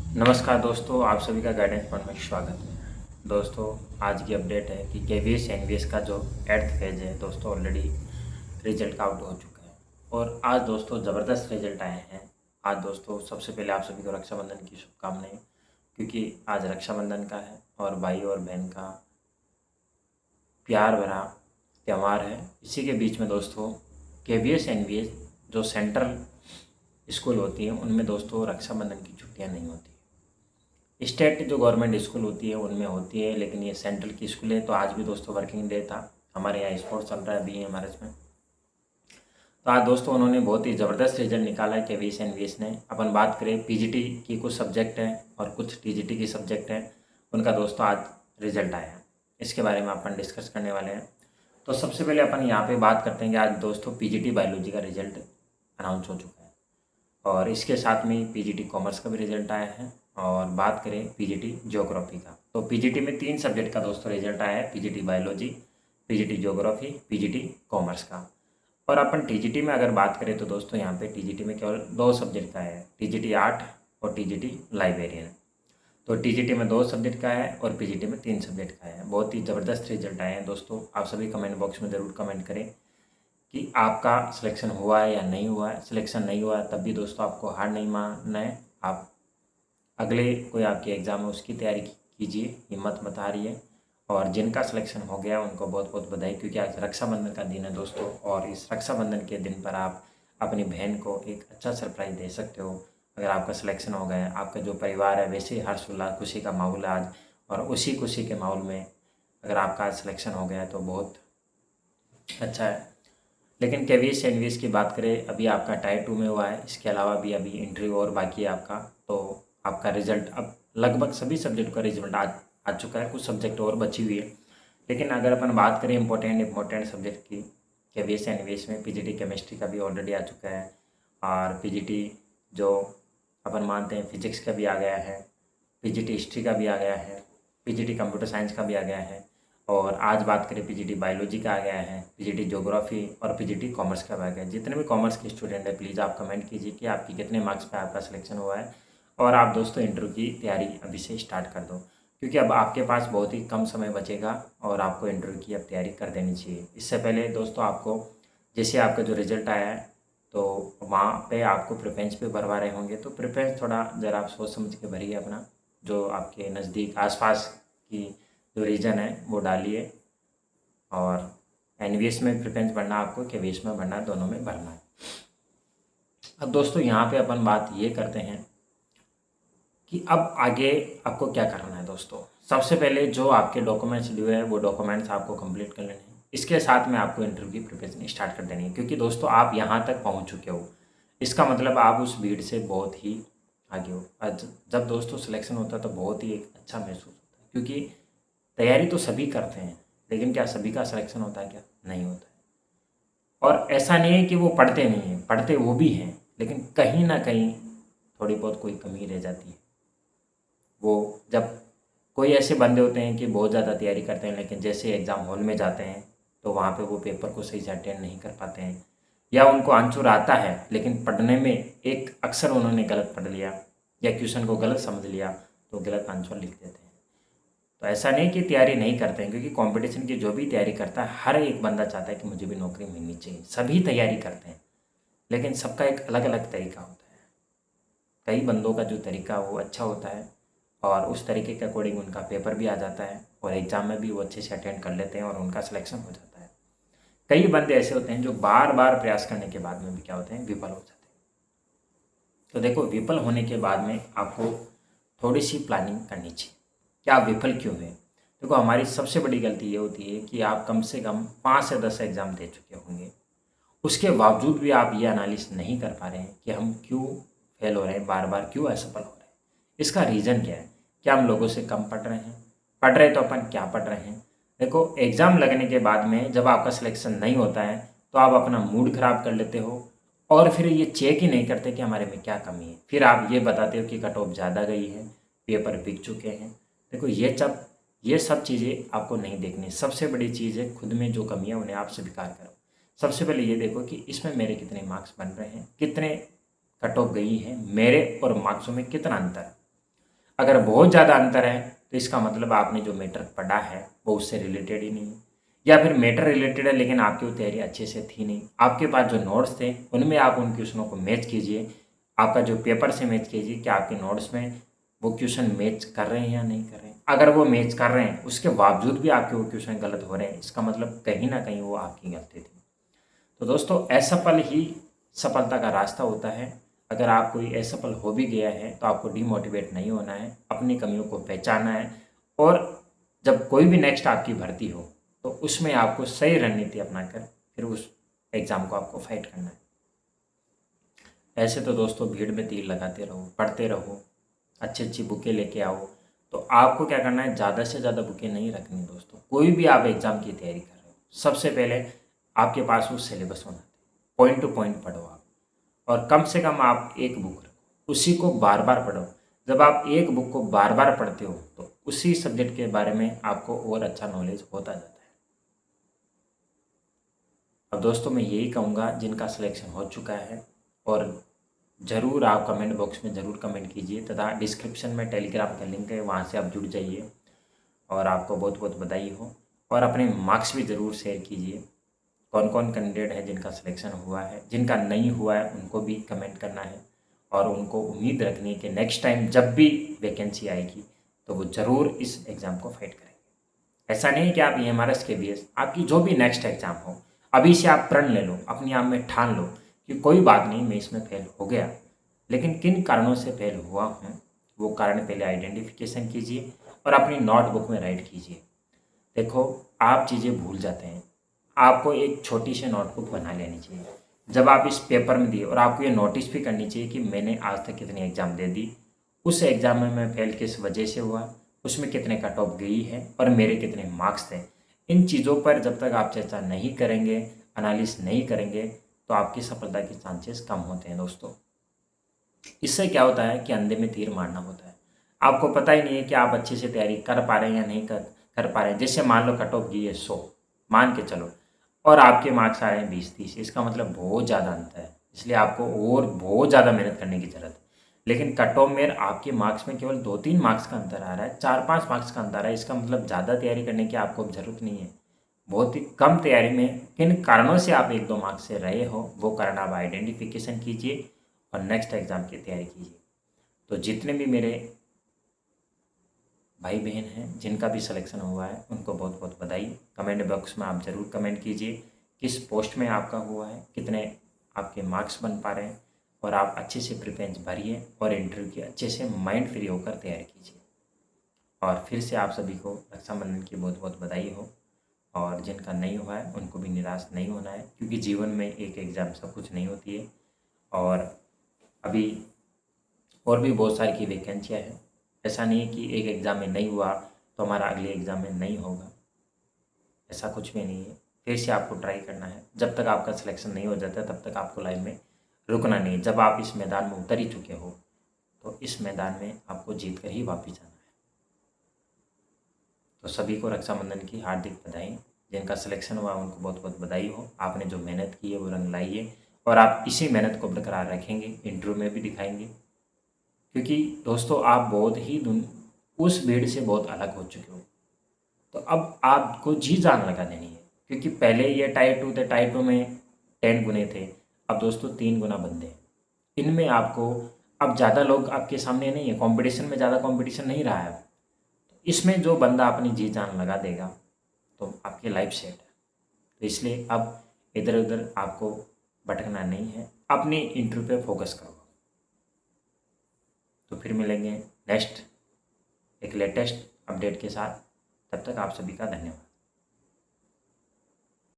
नमस्कार दोस्तों, आप सभी का गाइडेंस पॉइंट में स्वागत है। दोस्तों, आज की अपडेट है कि केवीएस एनवीएस का जो 8th फेज है दोस्तों ऑलरेडी रिजल्ट आउट हो चुका है और आज दोस्तों ज़बरदस्त रिजल्ट आए हैं। आज दोस्तों सबसे पहले आप सभी को रक्षाबंधन की शुभकामनाएं, क्योंकि आज रक्षाबंधन का है और भाई और बहन का प्यार भरा त्यौहार है। इसी के बीच में दोस्तों केवीएस एनवीएस जो सेंट्रल स्कूल होती है उनमें दोस्तों रक्षाबंधन की छुट्टियां नहीं होती। स्टेट जो गवर्नमेंट स्कूल होती है उनमें होती है, लेकिन ये सेंट्रल की स्कूल है। तो आज भी दोस्तों वर्किंग डे था। हमारे यहाँ स्पोर्ट्स चल रहा है BA में। तो आज दोस्तों उन्होंने बहुत ही ज़बरदस्त रिजल्ट निकाला है केवीएस एनवीएस ने। अपन बात करें पीजीटी की कुछ सब्जेक्ट हैं और कुछ टीजीटी की सब्जेक्ट हैं, उनका दोस्तों आज रिजल्ट आया है। इसके बारे में अपन डिस्कस करने वाले हैं। तो सबसे पहले अपन यहाँ पे बात करते हैं कि आज दोस्तों पीजीटी बायोलॉजी का रिजल्ट अनाउंस हो चुका है और इसके साथ में पीजीटी कॉमर्स का भी रिजल्ट आया है। और बात करें पीजीटी ज्योग्राफी का, तो पीजीटी में 3 सब्जेक्ट का दोस्तों रिजल्ट आया है, PGT biology, PGT geography, PGT commerce का। और अपन टीजीटी में अगर बात करें तो दोस्तों यहाँ पे टीजीटी में केवल 2 सब्जेक्ट का है, टीजीटी आर्ट और टीजीटी लाइब्रेरियन। तो टीजीटी में 2 सब्जेक्ट का है और पीजीटी में 3 सब्जेक्ट का है। बहुत ही ज़बरदस्त रिजल्ट आए हैं दोस्तों। आप सभी कमेंट बॉक्स में ज़रूर कमेंट करें कि आपका सिलेक्शन हुआ है या नहीं हुआ है। सिलेक्शन नहीं हुआ है तब भी दोस्तों आपको हार नहीं मानना है। आप अगले कोई आपके एग्ज़ाम है उसकी तैयारी कीजिए, हिम्मत मत हारिए। और जिनका सिलेक्शन हो गया उनको बहुत बहुत बधाई, क्योंकि आज रक्षाबंधन का दिन है दोस्तों। और इस रक्षाबंधन के दिन पर आप अपनी बहन को एक अच्छा सरप्राइज़ दे सकते हो। अगर आपका सिलेक्शन हो गया है, आपका जो परिवार है वैसे ही हर्ष उल्लास खुशी का माहौल है आज, और उसी खुशी के माहौल में अगर आपका आज सिलेक्शन हो गया है तो बहुत अच्छा है। लेकिन केवीएस एनवीएस की बात करें, अभी आपका टायर 2 में हुआ है, इसके अलावा भी अभी इंटरव्यू और बाकी है आपका। तो आपका रिजल्ट अब लगभग सभी सब्जेक्ट का रिजल्ट आ चुका है, कुछ सब्जेक्ट और बची हुई है। लेकिन अगर अपन बात करें इंपॉर्टेंट सब्जेक्ट की, केवीएस एनवीएस में पीजीटी केमिस्ट्री का भी ऑलरेडी आ चुका है और पीजीटी जो अपन मानते हैं फिजिक्स का भी आ गया है, पीजीटी हिस्ट्री का भी आ गया है, पीजीटी कंप्यूटर साइंस का भी आ गया है। और आज बात करें पीजीटी बायोलॉजी का आ गया है, पीजीटी ज्योग्राफी और पीजीटी कॉमर्स का आ गया है। जितने भी कॉमर्स के स्टूडेंट हैं प्लीज़ आप कमेंट कीजिए कि आपकी कितने मार्क्स पे आपका सिलेक्शन हुआ है। और आप दोस्तों इंटरव्यू की तैयारी अभी से स्टार्ट कर दो, क्योंकि अब आपके पास बहुत ही कम समय बचेगा और आपको इंटरव्यू की अब तैयारी कर देनी चाहिए। इससे पहले दोस्तों आपको जैसे आपका जो रिजल्ट आया है तो वहाँ पे आपको प्रेफरेंस पे भरवा रहे होंगे, तो प्रेफरेंस थोड़ा ज़रा आप सोच समझ के भरिए अपना, जो आपके नज़दीक आसपास की जो रीजन है वो डालिए। और एनवीएस में प्रेफरेंस भरना आपको, केवीएस में भरना, दोनों में भरना है। अब दोस्तों यहाँ पे अपन बात ये करते हैं कि अब आगे आपको क्या करना है। दोस्तों सबसे पहले जो आपके डॉक्यूमेंट्स दिए हैं वो डॉक्यूमेंट्स आपको कंप्लीट कर लेने हैं। इसके साथ में आपको इंटरव्यू की प्रिपरेशन स्टार्ट कर देनी है, क्योंकि दोस्तों आप यहाँ तक पहुँच चुके हो, इसका मतलब आप उस भीड़ से बहुत ही आगे हो। आज जब दोस्तों सिलेक्शन होता है तो बहुत ही एक अच्छा महसूस होता है, क्योंकि तैयारी तो सभी करते हैं, लेकिन क्या सभी का सिलेक्शन होता है? क्या नहीं होता है। और ऐसा नहीं है कि वो पढ़ते नहीं हैं, पढ़ते वो भी हैं, लेकिन कहीं ना कहीं थोड़ी बहुत कोई कमी रह जाती है। वो जब कोई ऐसे बंदे होते हैं कि बहुत ज़्यादा तैयारी करते हैं, लेकिन जैसे एग्ज़ाम हॉल में जाते हैं तो वहाँ पे वो पेपर को सही से अटेंड नहीं कर पाते हैं, या उनको आंसर आता है लेकिन पढ़ने में एक अक्सर उन्होंने गलत पढ़ लिया या क्वेश्चन को गलत समझ लिया तो गलत आंसर लिख देते हैं। तो ऐसा नहीं कि तैयारी नहीं करते हैं, क्योंकि कंपटीशन की जो भी तैयारी करता है हर एक बंदा चाहता है कि मुझे भी नौकरी मिलनी चाहिए। सभी तैयारी करते हैं, लेकिन सबका एक अलग अलग तरीका होता है। कई बंदों का जो तरीका वो अच्छा होता है और उस तरीके के अकॉर्डिंग उनका पेपर भी आ जाता है और एग्ज़ाम में भी वो अच्छे से अटेंड कर लेते हैं और उनका सिलेक्शन हो जाता है। कई बंदे ऐसे होते हैं जो बार बार प्रयास करने के बाद में भी क्या होते हैं, विफल हो जाते हैं। तो देखो, विफल होने के बाद में आपको थोड़ी सी प्लानिंग करनी चाहिए कि आप विफल क्यों हुए। देखो, हमारी सबसे बड़ी गलती ये होती है कि आप कम से कम 5 से 10 एग्ज़ाम दे चुके होंगे, उसके बावजूद भी आप ये एनालिसिस नहीं कर पा रहे हैं कि हम क्यों फेल हो रहे हैं, बार बार क्यों असफल हो रहे हैं। इसका रीज़न क्या है? क्या हम लोगों से कम पढ़ रहे हैं? पढ़ रहे तो अपन क्या पढ़ रहे हैं? देखो, एग्ज़ाम लगने के बाद में जब आपका सिलेक्शन नहीं होता है तो आप अपना मूड ख़राब कर लेते हो और फिर ये चेक ही नहीं करते कि हमारे में क्या कमी है। फिर आप ये बताते हो कि कट ऑफ ज़्यादा गई है, पेपर बिक चुके हैं। देखो, ये सब चीज़ें आपको नहीं देखनी। सबसे बड़ी चीज़ है खुद में जो कमी है उन्हें आप स्वीकार करो। सबसे पहले ये देखो कि इसमें मेरे कितने मार्क्स बन रहे हैं, कितने कट ऑफ गई हैं, मेरे और मार्क्सों में कितना अंतर है। अगर बहुत ज़्यादा अंतर है तो इसका मतलब आपने जो मैटर पढ़ा है वो उससे रिलेटेड ही नहीं है, या फिर मैटर रिलेटेड है लेकिन आपकी वो तैयारी अच्छे से थी नहीं। आपके पास जो नोट्स थे उनमें आप उन क्वेश्चनों को मैच कीजिए, आपका जो पेपर से मैच कीजिए कि आपके नोट्स में वो क्वेश्चन मैच कर रहे हैं या नहीं कर रहे हैं। अगर वो मैच कर रहे हैं उसके बावजूद भी आपके वो क्वेश्चन गलत हो रहे हैं, इसका मतलब कहीं ना कहीं वो आपकी गलती थी। तो दोस्तों असफल ही सफलता का रास्ता होता है। अगर आप कोई असफल हो भी गया है तो आपको डिमोटिवेट नहीं होना है, अपनी कमियों को पहचानना है, और जब कोई भी नेक्स्ट आपकी भर्ती हो तो उसमें आपको सही रणनीति अपनाकर फिर उस एग्ज़ाम को आपको फाइट करना है। ऐसे तो दोस्तों भीड़ में तीर लगाते रहो, पढ़ते रहो, अच्छी अच्छी बुकें लेके आओ। तो आपको क्या करना है, ज़्यादा से ज़्यादा बुकें नहीं रखनी दोस्तों। कोई भी आप एग्ज़ाम की तैयारी कर रहे हो, सबसे पहले आपके पास वो सिलेबस होना चाहिए, पॉइंट टू पॉइंट पढ़ो आप, और कम से कम आप एक बुक रखो, उसी को बार बार पढ़ो। जब आप एक बुक को बार बार पढ़ते हो तो उसी सब्जेक्ट के बारे में आपको और अच्छा नॉलेज होता जाता है। अब दोस्तों मैं यही कहूँगा जिनका सिलेक्शन हो चुका है, और ज़रूर आप कमेंट बॉक्स में ज़रूर कमेंट कीजिए, तथा डिस्क्रिप्शन में टेलीग्राम का लिंक है, वहाँ से आप जुड़ जाइए। और आपको बहुत बहुत बधाई हो, और अपने मार्क्स भी ज़रूर शेयर कीजिए। कौन कौन कैंडिडेट है जिनका सिलेक्शन हुआ है, जिनका नहीं हुआ है उनको भी कमेंट करना है, और उनको उम्मीद रखनी है कि नेक्स्ट टाइम जब भी वैकेंसी आएगी तो वो ज़रूर इस एग्ज़ाम को फाइट करेंगे। ऐसा नहीं कि आप EMRS KVS आपकी जो भी नेक्स्ट एग्ज़ाम हो, अभी से आप प्रण ले लो, अपने आप में ठान लो कि कोई बात नहीं, मैं इसमें फेल हो गया, लेकिन किन कारणों से फेल हुआ हूँ वो कारण पहले आइडेंटिफिकेशन कीजिए और अपनी नोटबुक में राइट कीजिए। देखो, आप चीज़ें भूल जाते हैं, आपको एक छोटी सी नोटबुक बना लेनी चाहिए जब आप इस पेपर में दिए, और आपको ये नोटिस भी करनी चाहिए कि मैंने आज तक कितनी एग्ज़ाम दे दी, उस एग्ज़ाम में मैं फेल किस वजह से हुआ, उसमें कितने कट ऑफ गई है और मेरे कितने मार्क्स थे। इन चीज़ों पर जब तक आप चर्चा नहीं करेंगे, एनालिसिस नहीं करेंगे, तो आपकी सफलता के चांसेस कम होते हैं दोस्तों। इससे क्या होता है कि अंधे में तीर मारना होता है। आपको पता ही नहीं है कि आप अच्छे से तैयारी कर पा रहे हैं या नहीं कर पा रहे हैं। जैसे मान लो कट ऑफ गई है 100, मान के चलो, और आपके मार्क्स आ रहे हैं 20-30, इसका मतलब बहुत ज़्यादा अंतर है। इसलिए आपको और बहुत ज़्यादा मेहनत करने की ज़रूरत है। लेकिन कट ऑफ में आपके मार्क्स में केवल 2-3 मार्क्स का अंतर आ रहा है, 4-5 मार्क्स का अंतर आ रहा है, इसका मतलब ज़्यादा तैयारी करने की आपको अब ज़रूरत नहीं है। बहुत ही कम तैयारी में किन कारणों से आप 1-2 मार्क्स से रहे हो, वो कारण आप आइडेंटिफिकेशन कीजिए और नेक्स्ट एग्ज़ाम की तैयारी कीजिए। तो जितने भी मेरे भाई बहन हैं जिनका भी सिलेक्शन हुआ है उनको बहुत बहुत बधाई। कमेंट बॉक्स में आप ज़रूर कमेंट कीजिए किस पोस्ट में आपका हुआ है, कितने आपके मार्क्स बन पा रहे हैं, और आप अच्छे से प्रिपरेंस भरिए और इंटरव्यू की अच्छे से माइंड फ्री होकर तैयारी कीजिए। और फिर से आप सभी को रक्षाबंधन की बहुत बहुत बधाई हो, और जिनका नहीं हुआ है उनको भी निराश नहीं होना है, क्योंकि जीवन में एक एग्ज़ाम सब कुछ नहीं होती है, और अभी और भी बहुत सारी की वैकेंसियाँ हैं। ऐसा नहीं है कि एक एग्ज़ाम में नहीं हुआ तो हमारा अगले एग्ज़ाम में नहीं होगा, ऐसा कुछ भी नहीं है। फिर से आपको ट्राई करना है, जब तक आपका सिलेक्शन नहीं हो जाता तब तक आपको लाइफ में रुकना नहीं है। जब आप इस मैदान में उतर ही चुके हो तो इस मैदान में आपको जीत कर ही वापस जाना है। तो सभी को रक्षाबंधन की हार्दिक बधाई। जिनका सिलेक्शन हुआ उनको बहुत बहुत बधाई हो। आपने जो मेहनत की है वो रंग लाई है, और आप इसी मेहनत को बरकरार रखेंगे, इंटरव्यू में भी दिखाएंगे। क्योंकि दोस्तों आप बहुत ही उस भीड़ से बहुत अलग हो चुके हो, तो अब आपको जी जान लगा देनी है। क्योंकि पहले ये टायर 2 थे, टायर 2 में 10 गुने थे, अब दोस्तों 3 गुना बंदे हैं। इनमें आपको अब ज़्यादा लोग आपके सामने नहीं है, कंपटीशन में ज़्यादा कंपटीशन नहीं रहा है। इसमें जो बंदा अपनी जी जान लगा देगा तो आपकी लाइफ सेट है। तो इसलिए अब इधर उधर आपको भटकना नहीं है, अपनी इंटरव्यू पे फोकस करो। तो फिर मिलेंगे नेक्स्ट एक लेटेस्ट अपडेट के साथ। तब तक आप सभी का धन्यवाद।